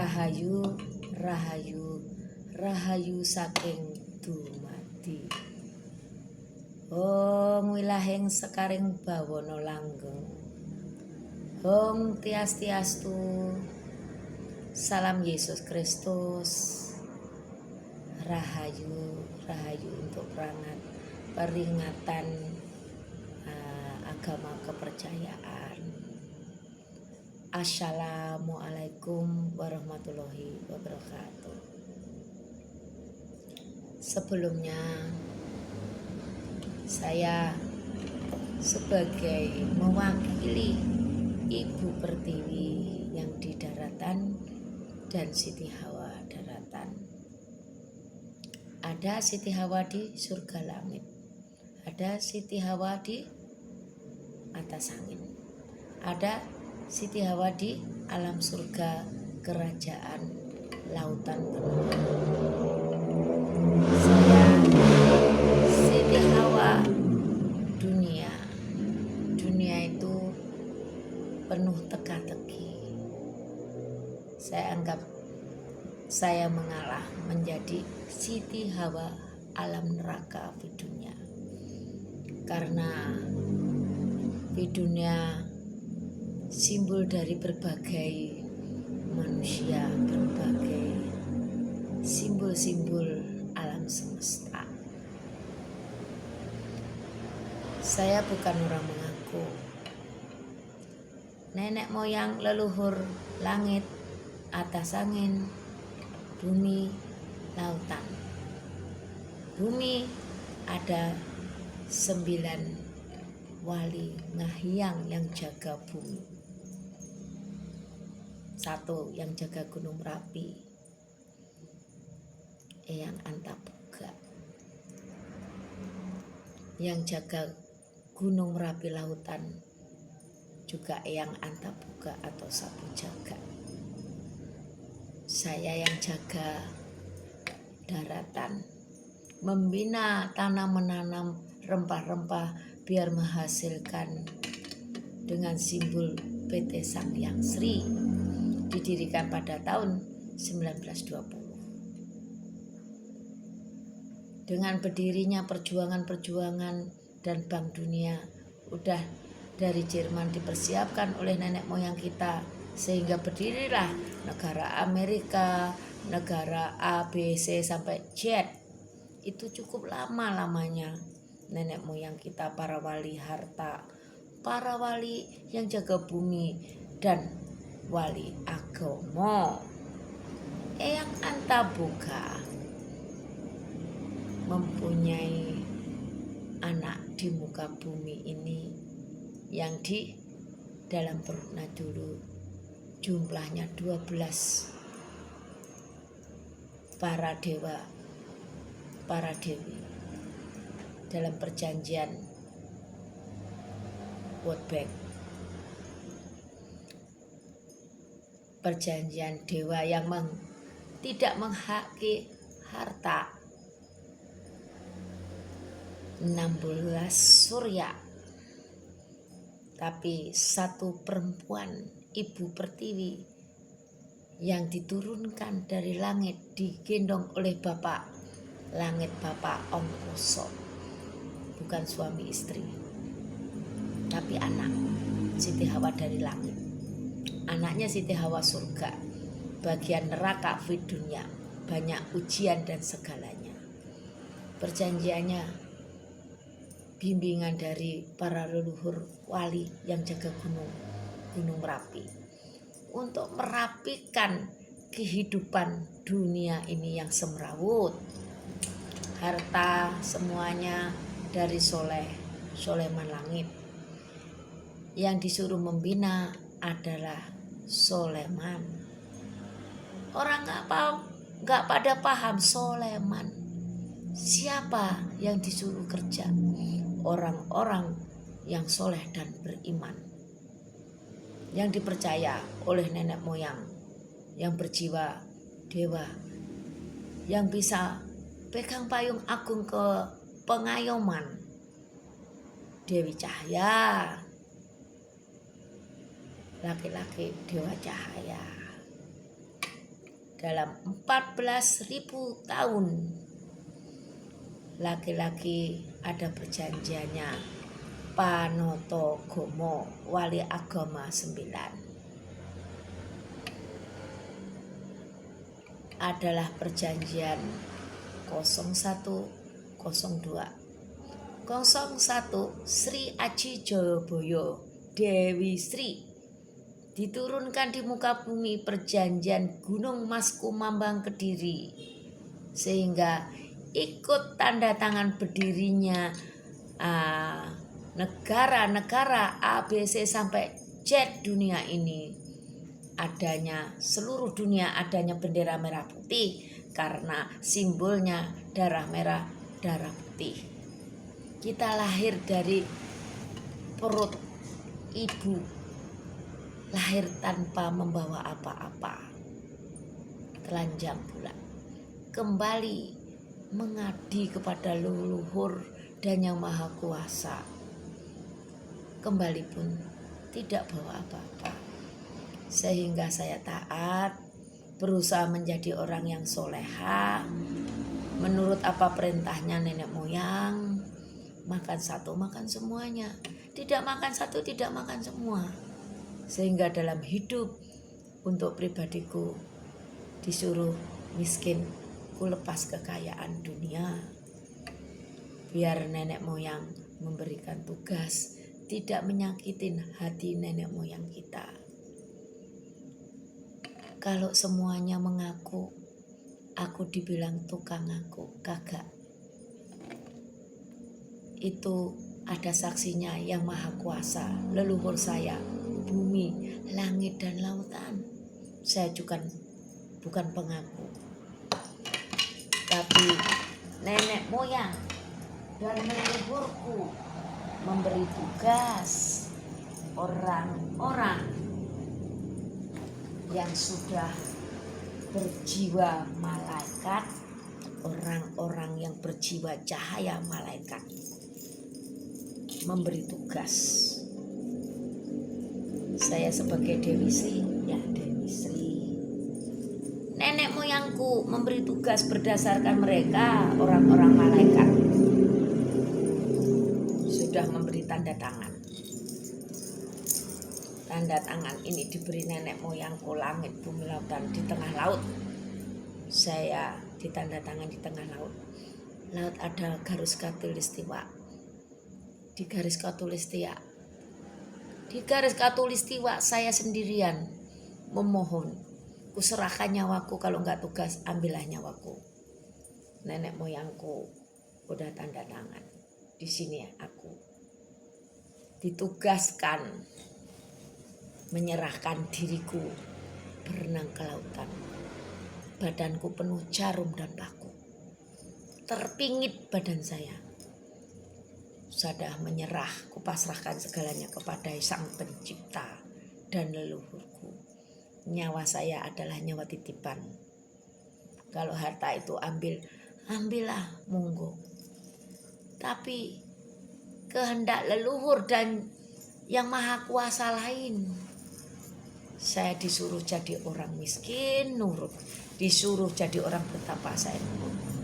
Rahayu, rahayu, rahayu saking dumadi. Om wilahing sekaring bawana langgeng. Om tias-tiastu. Salam Yesus Kristus. Rahayu, rahayu untuk peringatan agama kepercayaan. Assalamualaikum warahmatullahi wabarakatuh. Sebelumnya saya sebagai mewakili Ibu Pertiwi yang di daratan dan Siti Hawa daratan. Ada Siti Hawa di surga langit, ada Siti Hawa di atas angin, ada Siti Hawa di alam surga kerajaan lautan penuh. Saya Siti Hawa dunia. Dunia itu penuh teka-teki. Saya anggap saya mengalah menjadi Siti Hawa alam neraka di dunia. Karena di dunia simbol dari berbagai manusia, berbagai simbol-simbol alam semesta. Saya bukan orang mengaku. Nenek moyang leluhur langit, atas angin, bumi, lautan. Bumi ada 9 wali ngahyang yang jaga bumi. 1 yang jaga Gunung Merapi, Eyang Antaboga. Yang jaga Gunung Merapi lautan juga Eyang Antaboga atau Sapu Jaga. Saya yang jaga daratan, membina tanam menanam rempah-rempah biar menghasilkan dengan simbol PT Sang Hyang Sri, didirikan pada tahun 1920. Dengan berdirinya perjuangan-perjuangan dan Bank Dunia udah dari Jerman dipersiapkan oleh nenek moyang kita, sehingga berdirilah negara Amerika, negara A, B, C sampai Z. Itu cukup lama lamanya nenek moyang kita, para wali harta, para wali yang jaga bumi dan wali agama. Eyang Antaboga mempunyai anak di muka bumi ini yang di dalam perutnya dulu jumlahnya 12 para dewa, para dewi dalam perjanjian World Bank. Perjanjian dewa yang tidak menghaki harta. 16 surya, tapi 1 perempuan, Ibu Pertiwi, yang diturunkan dari langit, digendong oleh Bapak Langit, Bapak Ongkoso. Bukan suami istri, tapi anak Siti Hawa dari langit. Anaknya Siti Hawa surga, bagian neraka di dunia, banyak ujian dan segalanya. Perjanjiannya bimbingan dari para leluhur wali yang jaga Gunung Merapi untuk merapikan kehidupan dunia ini yang semrawut. Harta semuanya dari Soleman Langit. Yang disuruh membina adalah Soleman. Orang nggak pada paham Soleman. Siapa yang disuruh kerja? Orang-orang yang soleh dan beriman, yang dipercaya oleh nenek moyang, yang berjiwa dewa, yang bisa pegang payung agung ke pengayoman. Dewi Cahaya, laki-laki Dewa Cahaya. dalam 14.000 tahun laki-laki ada perjanjiannya. Panoto Gomo wali agama 9 adalah perjanjian 0102. 01 Sri Aji Jayabaya Dewi Sri diturunkan di muka bumi perjanjian Gunung Mas Kumambang Kediri, sehingga ikut tanda tangan berdirinya negara-negara ABC sampai Z dunia ini, adanya seluruh dunia adanya bendera merah putih karena simbolnya darah merah darah putih. Kita lahir dari perut ibu, lahir tanpa membawa apa-apa, telanjang pula, kembali mengabdi kepada leluhur dan Yang Maha Kuasa, kembali pun tidak bawa apa-apa, sehingga saya taat, berusaha menjadi orang yang soleha, menurut apa perintahnya nenek moyang. Makan satu makan semuanya, tidak makan satu tidak makan semua, sehingga dalam hidup untuk pribadiku disuruh miskin, ku lepas kekayaan dunia, biar nenek moyang memberikan tugas tidak menyakitin hati nenek moyang kita. Kalau semuanya mengaku aku dibilang tukang ngaku, kagak. Itu ada saksinya Yang Maha Kuasa, leluhur saya, bumi, langit dan lautan. Saya juga bukan pengaku, tapi nenek moyang dan leluhurku memberi tugas orang-orang yang sudah berjiwa malaikat, orang-orang yang berjiwa cahaya malaikat, memberi tugas. Saya sebagai Dewi Sri, ya Dewi Sri. Nenek moyangku memberi tugas berdasarkan mereka, orang-orang malaikat. Sudah memberi tanda tangan. Tanda tangan ini diberi nenek moyangku, langit, bumi, lautan, di tengah laut. Saya ditanda tangan di tengah laut. Laut ada garis khatulistiwa. Di garis khatulistiwa saya sendirian memohon, kuserahkan nyawaku, kalau enggak tugas ambillah nyawaku. Nenek moyangku udah tanda tangan. Di sini aku ditugaskan menyerahkan diriku berenang ke lautan. Badanku penuh jarum dan paku, terpingit badan saya. Sudah menyerah, kupasrahkan segalanya kepada Sang Pencipta dan leluhurku. Nyawa saya adalah nyawa titipan. Kalau harta itu ambillah, monggo. Tapi kehendak leluhur dan Yang Maha Kuasa lain. Saya disuruh jadi orang miskin, nurut. Disuruh jadi orang betapa, saya nurut.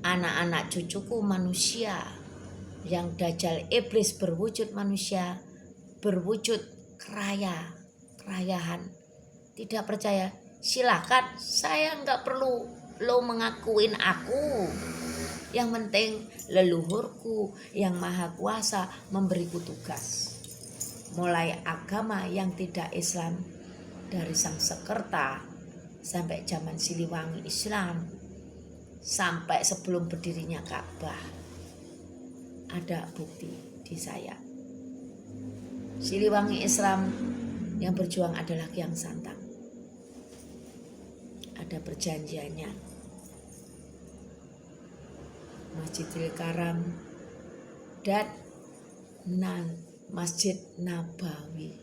Anak-anak cucuku manusia, yang dajjal iblis berwujud manusia, berwujud kerayahan. Tidak percaya, silakan, saya nggak perlu lo mengakuin aku. Yang penting leluhurku Yang Maha Kuasa memberiku tugas. Mulai agama yang tidak Islam, dari Sang Sekerta sampai zaman Siliwangi Islam, sampai sebelum berdirinya Ka'bah, ada bukti di saya. Siliwangi Islam yang berjuang adalah Kiai Santang. Ada perjanjiannya. Masjidil Karam dan Masjid Nabawi.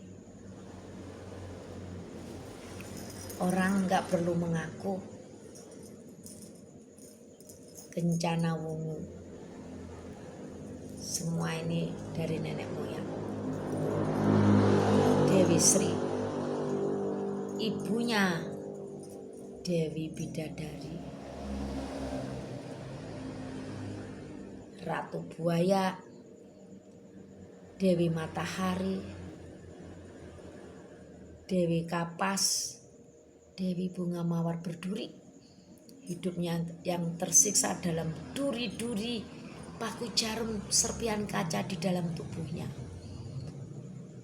Orang nggak perlu mengaku. Kencana Wungu, semua ini dari nenek moyang. Dewi Sri, ibunya Dewi Bidadari, Ratu Buaya, Dewi Matahari, Dewi Kapas, Dewi Bunga Mawar Berduri. Hidupnya yang tersiksa dalam duri-duri paku jarum serpian kaca di dalam tubuhnya.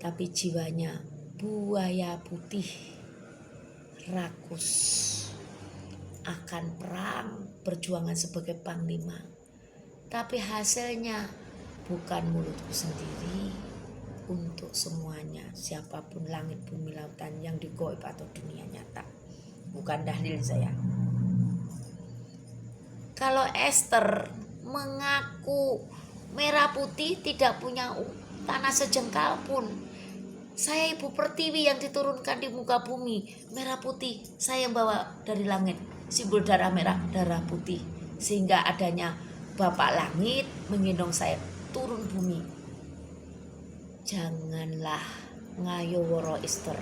Tapi jiwanya buaya putih, rakus, akan perang perjuangan sebagai panglima. Tapi hasilnya bukan mulutku sendiri, untuk semuanya, siapapun, langit, bumi, lautan yang di gaib atau dunia nyata. Bukan dalil saya. Kalau Esther mengaku merah putih tidak punya tanah sejengkal pun, saya Ibu Pertiwi yang diturunkan di muka bumi, merah putih, saya yang bawa dari langit, simbol darah merah, darah putih, sehingga adanya Bapak Langit menggendong saya turun bumi. Janganlah ngayo woro Esther.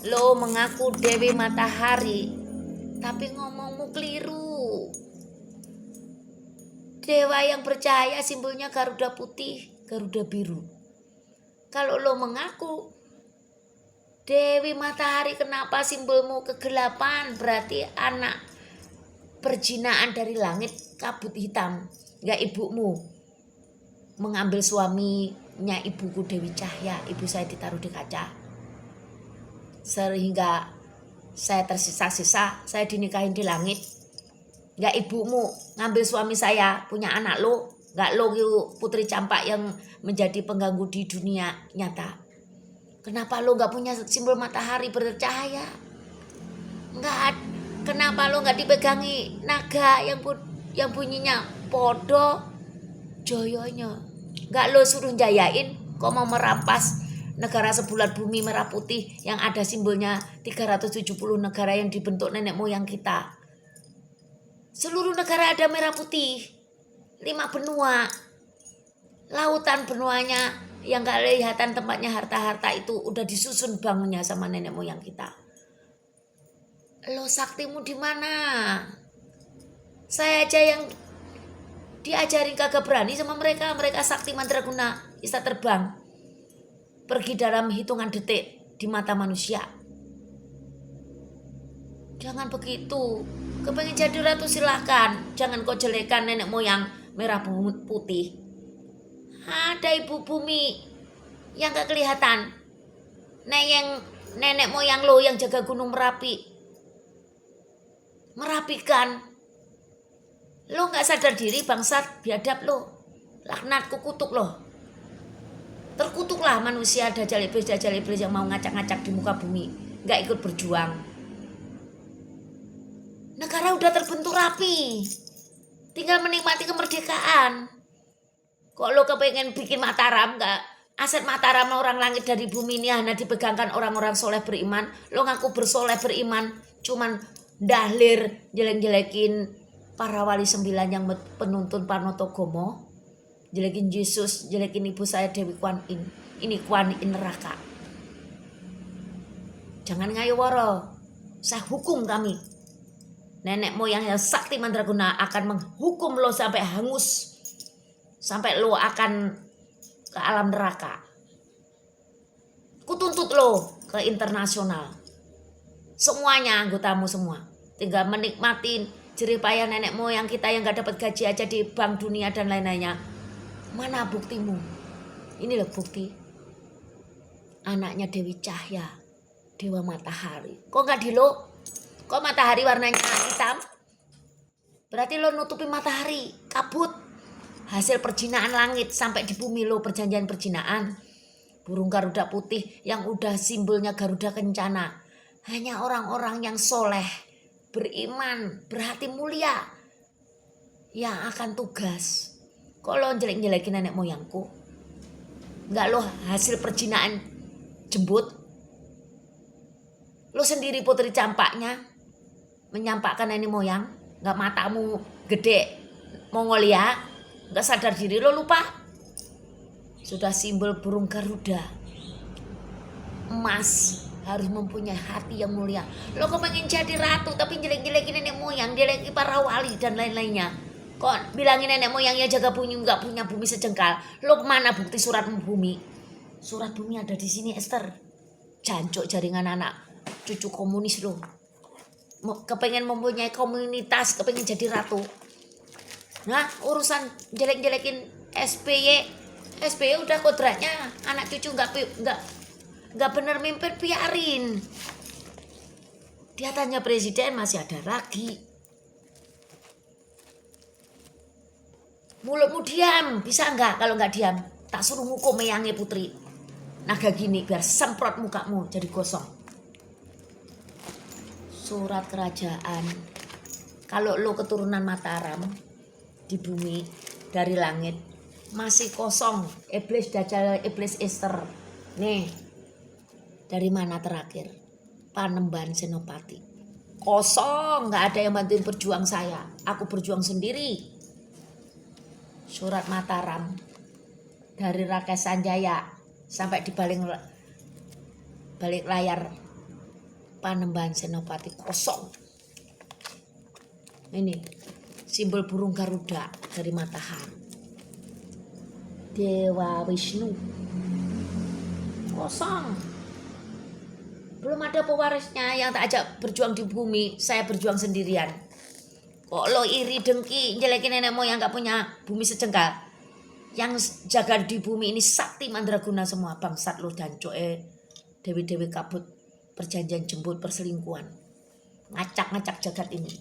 Lo mengaku Dewi Matahari, tapi ngomongmu keliru. Dewa yang bercahaya simbolnya Garuda putih, Garuda biru. Kalau lo mengaku Dewi Matahari, kenapa simbolmu kegelapan? Berarti anak perjinaan dari langit, kabut hitam. Enggak, ibumu mengambil suaminya ibuku Dewi Cahya, ibu saya ditaruh di kaca. Sehingga saya tersisa-sisa, saya dinikahin di langit. Enggak, ibumu ngambil suami saya, punya anak lo. Enggak, lo Putri Campak yang menjadi pengganggu di dunia nyata. Kenapa lo enggak punya simbol matahari bercahaya? Enggak. Kenapa lo enggak dipegangi naga yang bunyinya podo joyonya? Enggak, lo suruh jayain, kok mau merampas negara sebulat bumi merah putih yang ada simbolnya 370 negara yang dibentuk nenek moyang kita. Seluruh negara ada merah putih, 5 benua, lautan benuanya yang gak kelihatan tempatnya harta-harta itu udah disusun bangunnya sama nenek moyang kita. Lo saktimu di mana? Saya aja yang diajarin kagak berani sama mereka. Mereka sakti mandraguna, bisa terbang, pergi dalam hitungan detik di mata manusia. Jangan begitu. Kepengen jadi ratu silahkan. Jangan kau jelekan nenek moyang merah putih. Ada ibu bumi yang gak kelihatan. Nenek moyang lo yang jaga gunung Merapi, merapikan. Lo gak sadar diri, bangsat, biadab lo. Laknatku kutuk lo. Terkutuklah manusia dajjal iblis yang mau ngacak-ngacak di muka bumi, gak ikut berjuang. Negara udah terbentuk rapi, tinggal menikmati kemerdekaan. Kok lo kepengen bikin Mataram? Gak, aset Mataram orang langit dari bumi ini hanya dipegangkan orang-orang soleh beriman. Lo ngaku bersoleh beriman, cuman dahlir jelek-jelekin para wali 9 yang penuntun Panotogomo, jelekin Yesus, jelekin ibu saya Dewi Kuan Yin. Ini Kuan Yin neraka. Jangan ngayo woro, saya hukum kami. Nenek moyang yang sakti mandraguna akan menghukum lo sampai hangus, sampai lo akan ke alam neraka. Kutuntut lo ke internasional. Semuanya anggotamu semua tinggal menikmatin jerih payah nenek moyang kita yang gak dapat gaji aja di Bank Dunia dan lain-lainnya. Mana buktimu? Ini loh bukti. Anaknya Dewi Cahya, Dewa Matahari. Kok gak dilo? Kok matahari warnanya hitam? Berarti lo nutupi matahari, kabut. Hasil perjinaan langit sampai di bumi lo, perjanjian perjinaan. Burung Garuda putih yang udah simbolnya Garuda Kencana. Hanya orang-orang yang soleh, beriman, berhati mulia yang akan tugas. Kok lo jelek-jelekin nenek moyangku? Enggak, lo hasil perjinaan jembut. Lo sendiri Putri Campaknya menyampaikan nenek moyang. Enggak, matamu gede Mongolia, enggak sadar diri lo, lupa. Sudah simbol burung Garuda, emas, harus mempunyai hati yang mulia. Lo kok pengen jadi ratu tapi jelek-jelekin nenek moyang, jeleki para wali dan lain-lainnya. Kok bilangin nenek moyangnya jaga bumi, nggak punya bumi sejengkal. Lo kemana bukti surat bumi? Surat bumi ada di sini, Esther. Jancuk jaringan anak cucu komunis lo. Kepengen mempunyai komunitas, kepengen jadi ratu. Nah, urusan jelek-jelekin SBY udah kodratnya, anak cucu nggak bener mimpin, biarin. Dia tanya presiden masih ada lagi. Mulutmu diam, bisa nggak? Kalau nggak diam, tak suruh ngukum meyangnya putri. Naga gini biar semprot mukamu jadi gosong. Surat kerajaan. Kalau lo keturunan Mataram di bumi dari langit masih kosong. Iblis Dajjal, iblis Esther. Nih, dari mana terakhir? Panembahan Senopati. Kosong, nggak ada yang bantuin berjuang saya. Aku berjuang sendiri. Surat Mataram dari Rakyat Sanjaya sampai di balik layar Panembahan Senopati kosong. Ini simbol burung Garuda dari matahari. Dewa Wisnu kosong. Belum ada pewarisnya yang tak ajak berjuang di bumi. Saya berjuang sendirian. Kok lo iri dengki jelekin nenek moyang gak punya bumi sejengkal? Yang jaga di bumi ini sakti mandraguna semua. Bangsat lo dan dewi-dewi kabut, perjanjian jembut, perselingkuhan, ngacak-ngacak jagat ini.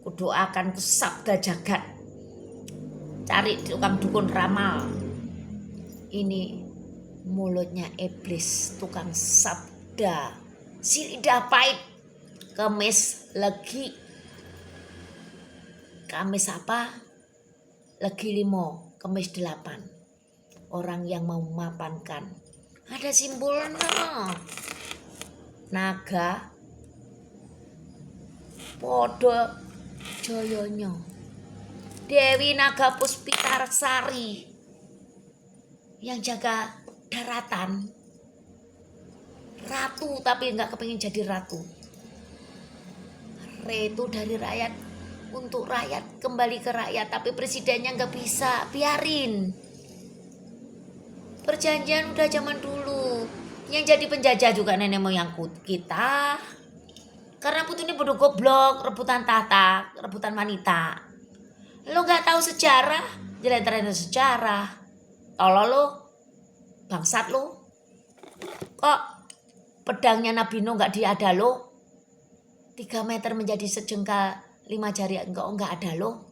Kudoakan, kusabda jagat, cari tukang dukun ramal. Ini mulutnya iblis, tukang sabda, si lidah pahit, kemis legi. Kamis apa? Legi 5, kemis 8. Orang yang mau memapankan. Ada simbolnya. Naga. Podo joyonya. Dewi Naga Puspitarsari. Yang jaga daratan. Ratu tapi nggak kepengin jadi ratu. Retu dari rakyat untuk rakyat, kembali ke rakyat, tapi presidennya nggak bisa, biarin. Perjanjian udah zaman dulu. Yang jadi penjajah juga nenek moyang kita. Karena putih ini bodoh goblok, rebutan tahta, rebutan wanita. Lo nggak tahu sejarah, jalan sejarah. Tolol lo, bangsat lo. Kok pedangnya Nabi Nuh nggak diada lo? 3 meter menjadi sejengkal, 5 jari enggak ada lo.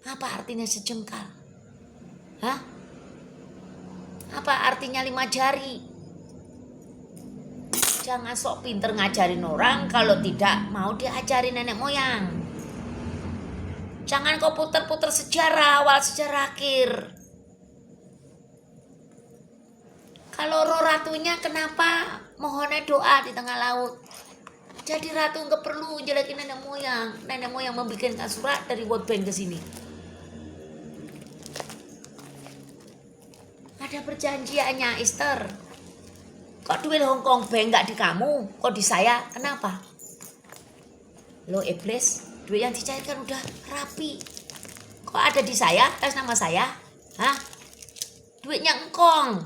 Apa artinya sejengkal? Hah? Apa artinya 5 jari? Jangan sok pinter ngajarin orang kalau tidak mau diajarin nenek moyang. Jangan kau puter-puter sejarah awal, sejarah akhir. Kalau roh ratunya kenapa mohonnya doa di tengah laut? Jadi ratu nggak perlu jelekin nenek moyang. Nenek moyang membikinkan surat dari World Bank ke sini. Ada perjanjiannya, Esther. Kok duit Hong Kong Bank nggak di kamu, kok di saya? Kenapa? Lo iblis, duit yang dicairkan udah rapi. Kok ada di saya, atas nama saya? Hah? Duitnya engkong.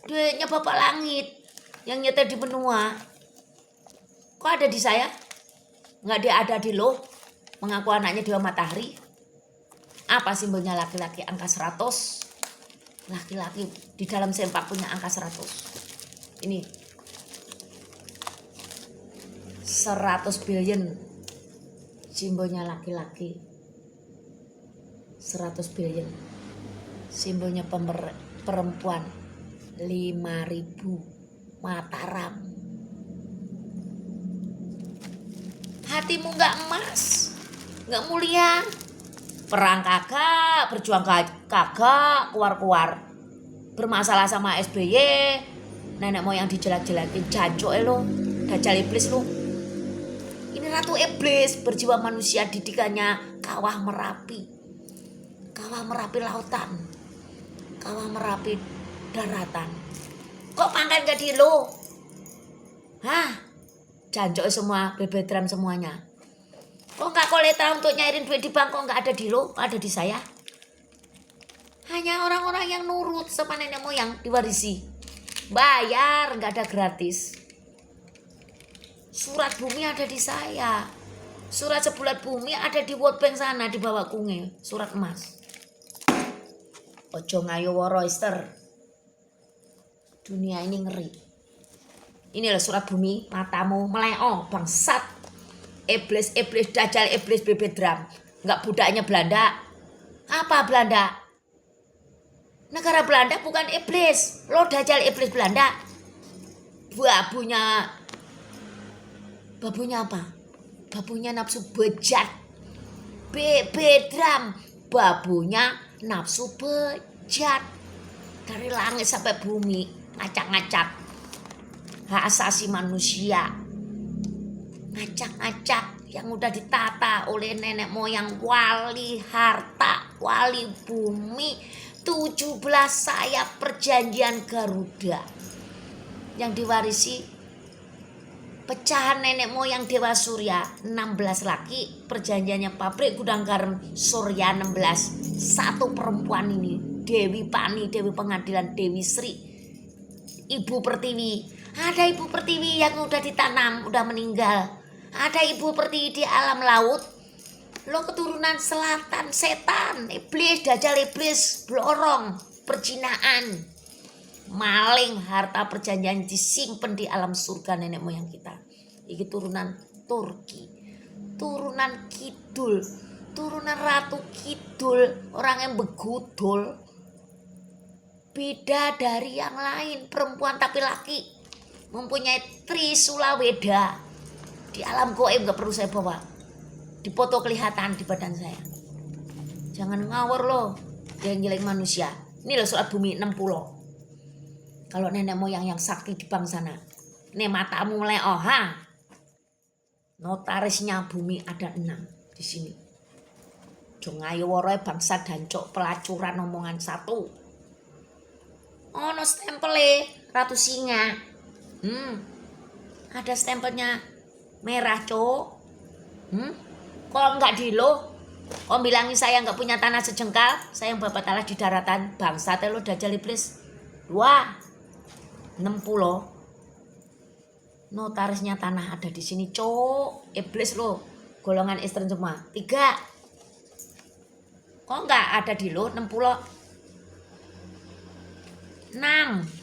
Duitnya Bapak Langit yang nyetir di benua. Kok ada di saya? Nggak ada di lo, mengaku anaknya Dewa Matahari. Apa simbolnya laki-laki angka 100? Laki-laki di dalam sempak punya angka 100. Ini 100 billion simbolnya laki-laki. 100 billion simbolnya perempuan. 5.000 Mataram. Hatimu nggak emas, nggak mulia. Perang kagak, berjuang kagak, keluar-keluar. Bermasalah sama SBY, nenek moyang dijelak-jelakin, jancuk lo, dajjal iblis lo. Ini ratu iblis, berjiwa manusia, didikannya kawah Merapi. Kawah Merapi lautan, kawah Merapi daratan. Kok pangkat gak di lo? Hah? Jancok semua, bebedram semuanya. Kok gak koletra untuk nyairin duit di bank, kok gak ada di lo, ada di saya? Hanya orang-orang yang nurut sama nenek moyang diwarisi. Bayar, gak ada gratis. Surat bumi ada di saya. Surat sebulat bumi ada di World Bank sana, di bawah kunge. Surat emas. Ojo ngayo woro Ester. Dunia ini ngeri. Inilah surat bumi, matamu meleo, bangsat. Iblis, dajjal, iblis, bebedram. Enggak budaknya Belanda. Apa Belanda? Negara Belanda bukan iblis. Lo dajjal iblis Belanda. Babunya apa? Babunya nafsu bejat. Bebedram. Babunya nafsu bejat. Dari langit sampai bumi. Ngacak-ngacak. Hak asasi manusia. Ngacak-ngacak yang udah ditata oleh nenek moyang, wali harta, wali bumi, 17 sayap perjanjian Garuda yang diwarisi pecahan nenek moyang Dewa Surya 16 laki, perjanjiannya pabrik gudang garam Surya 16, satu perempuan ini Dewi Pani, Dewi Pengadilan, Dewi Sri, Ibu Pertiwi. Ada Ibu Pertiwi yang udah ditanam, udah meninggal. Ada Ibu Pertiwi di alam laut. Lo keturunan selatan, setan, iblis, dajjal iblis, blorong, perjinaan, maling, harta perjanjian disimpan di alam surga nenek moyang kita. Ini turunan Turki, turunan Kidul, turunan Ratu Kidul, orang yang begudul. Beda dari yang lain, perempuan tapi laki, mempunyai Trisula Weda. Di alam goib gak perlu saya bawa, di foto kelihatan di badan saya. Jangan ngawur loh, jelek-jelek manusia. Ini loh surat bumi 60. Kalau nenek moyang yang sakti di bank sana, nih matamu meleo, ha? Notarisnya bumi ada 6 di sini. Jongayo woroe bangsa dancok pelacuran omongan satu. Oh no stempele Ratu Singa. Ada stempelnya merah cok. Kok enggak di lo? Kok bilangin saya enggak punya tanah sejengkal? Saya yang bapak talah di daratan. Bangsa lo dajjal iblis. 60. Notarisnya tanah ada di sini cok. Iblis lo. Golongan Eastern semua. 3. Kok enggak ada di lo? 60. 6.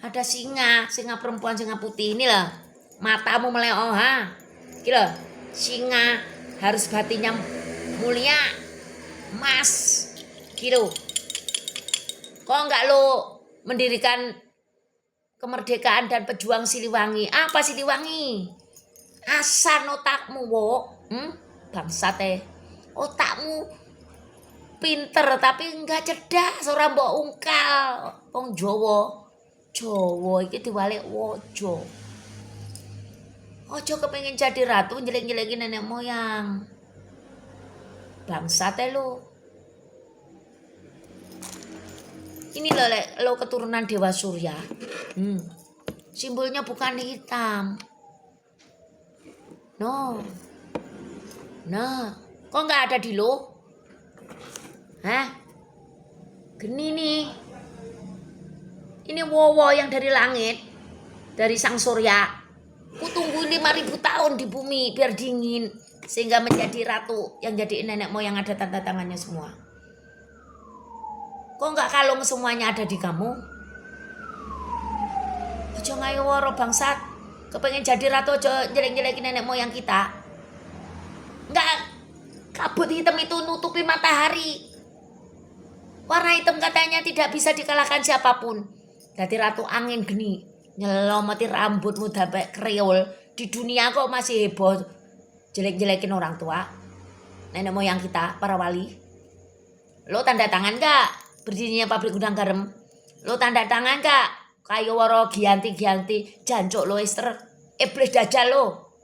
Ada singa perempuan, singa putih. Ini loh, matamu meleo, ha? Gila, singa harus batinnya mulia, emas. Gitu. Kok enggak lo mendirikan kemerdekaan dan pejuang Siliwangi? Apa Siliwangi? Asal otakmu, wo. Bangsat otakmu pinter tapi enggak cerdas, ora mbok ungkal. Wong Jawa iki diwalik wojo. Ojo kepengen jadi ratu jelek-jelekin nenek moyang. Bangsat lo. Ini lo keturunan Dewa Surya. Simbolnya bukan hitam. No. Nah, kok nggak ada di lo? Hah? Gini nih. Ini wowo yang dari langit, dari sang surya. Kutunggu 5.000 tahun di bumi biar dingin, sehingga menjadi ratu yang jadi nenek moyang ada tanda tangannya semua. Kok nggak kalung semuanya ada di kamu? Ojo ngayo woro bangsat, kepengen jadi ratu ojo jelek-jelekin nenek moyang kita. Nggak, kabut hitam itu nutupi matahari. Warna hitam katanya tidak bisa dikalahkan siapapun. Jadi ratu angin geni, nyelomoti rambutmu sampai kreol. Di dunia kok masih heboh jelek-jelekin orang tua, nenek moyang kita, para wali. Lo tanda tangan gak berdirinya pabrik gudang garam? Lo tanda tangan gak kayo waro gianti jancok lo Ester, iblis dajjal lo?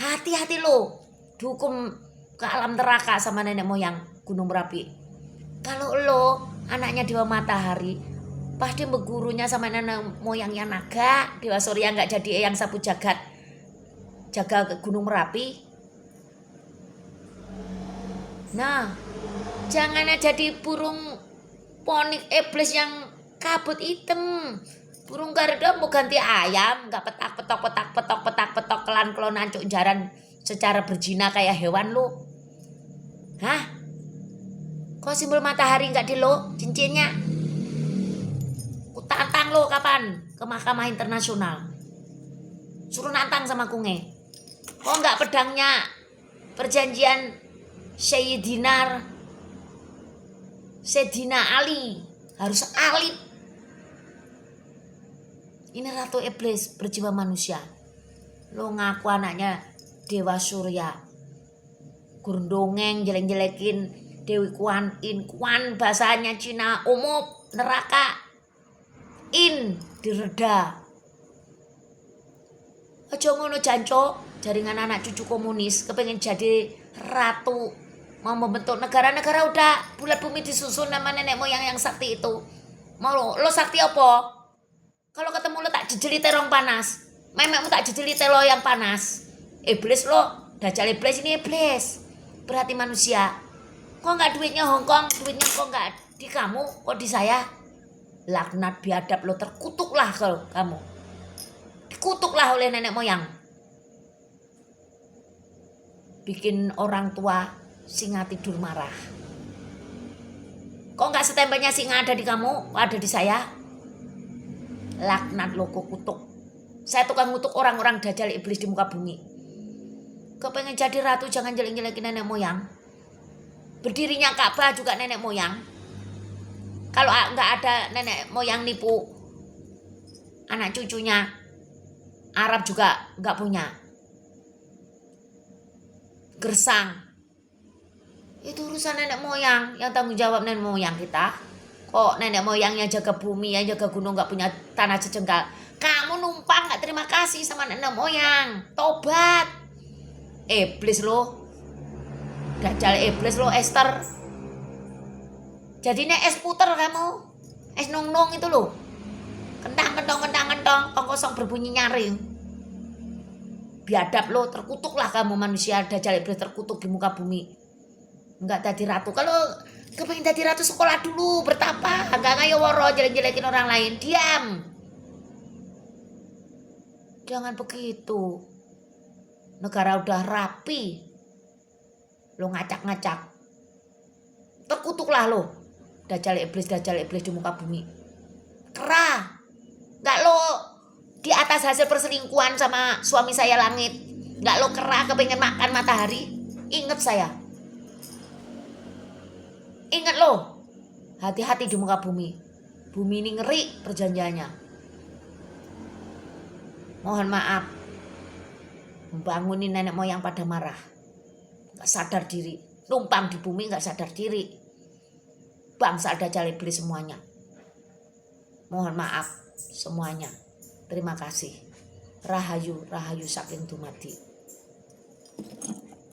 Hati-hati lo, dihukum ke alam neraka sama nenek moyang Gunung Merapi. Kalau lo anaknya Dewa Matahari, Pas dia bergurunya sama nenek moyangnya naga, Dewa Surya nggak jadi eyang sapu jagat, jaga Gunung Merapi. Nah, jangan jadi burung ponik iblis yang kabut hitam. Burung Garuda mau ganti ayam, nggak petak kelan kelonan cuk jaran secara berzina kayak hewan lu. Hah? Kok simbol matahari nggak di lo cincinnya? Ku tantang lo kapan ke Mahkamah Internasional. Suruh nantang sama kunge. Kok nggak pedangnya perjanjian Sayyidina Ali, harus alit. Ini Ratu Iblis berjiwa manusia. Lo ngaku anaknya Dewa Surya. Gurdongeng jelek-jelekin Dewi Kuan In. Kuan bahasanya Cina umum, neraka. In direda. Aja ngono janco, jaringan anak cucu komunis kepengen jadi ratu, mau membentuk negara-negara. Udah bulat bumi disusun nama nenek moyang yang sakti itu. Mau lo sakti apa? Kalau ketemu lo tak jejeli terong panas, memekmu tak jejeli telo yang panas. Iblis lo, dajjal iblis ini iblis. Berarti manusia. Kok nggak duitnya Hongkong, duitnya kok nggak di kamu, kok di saya? Laknat biadab lo, terkutuklah kalau kamu. Dikutuklah oleh nenek moyang. Bikin orang tua singa tidur marah. Kok nggak setempelnya singa ada di kamu, ada di saya? Laknat lo, kok kutuk. Saya tukang ngutuk orang-orang dajjal iblis di muka bumi. Kepengen jadi ratu jangan jelek-jelekin nenek moyang. Berdirinya Ka'bah juga nenek moyang. Kalau nggak ada nenek moyang nipu anak cucunya, Arab juga nggak punya. Gersang. Itu urusan nenek moyang, yang tanggung jawab nenek moyang kita. Kok nenek moyangnya jaga bumi, yang jaga gunung nggak punya tanah sejengkal. Kamu numpang nggak terima kasih sama nenek moyang. Tobat. Iblis lo. Dajjal iblis lo, Esther. Jadinya es puter kamu. Es nong-nong itu lo. Kentang, tong kosong berbunyi nyaring. Biadab lo, terkutuklah kamu manusia dajjal iblis, terkutuk di muka bumi. Enggak jadi ratu. Kalau kepengen jadi ratu sekolah dulu, bertapa, enggak ngayo woro jelek-jelekin orang lain. Diam. Jangan begitu. Negara udah rapi, lo ngacak-ngacak. Terkutuklah lo, dajjal iblis di muka bumi. Kerah. Enggak lo di atas hasil perselingkuhan sama suami saya langit. Enggak lo kerah kepengen makan matahari. Ingat saya. Ingat lo, hati-hati di muka bumi. Bumi ini ngeri perjanjiannya. Mohon maaf, membangunin nenek moyang pada marah. Gak sadar diri, numpang di bumi gak sadar diri. Bangsa dajjal iblis semuanya. Mohon maaf semuanya. Terima kasih. Rahayu, rahayu saking dumadi.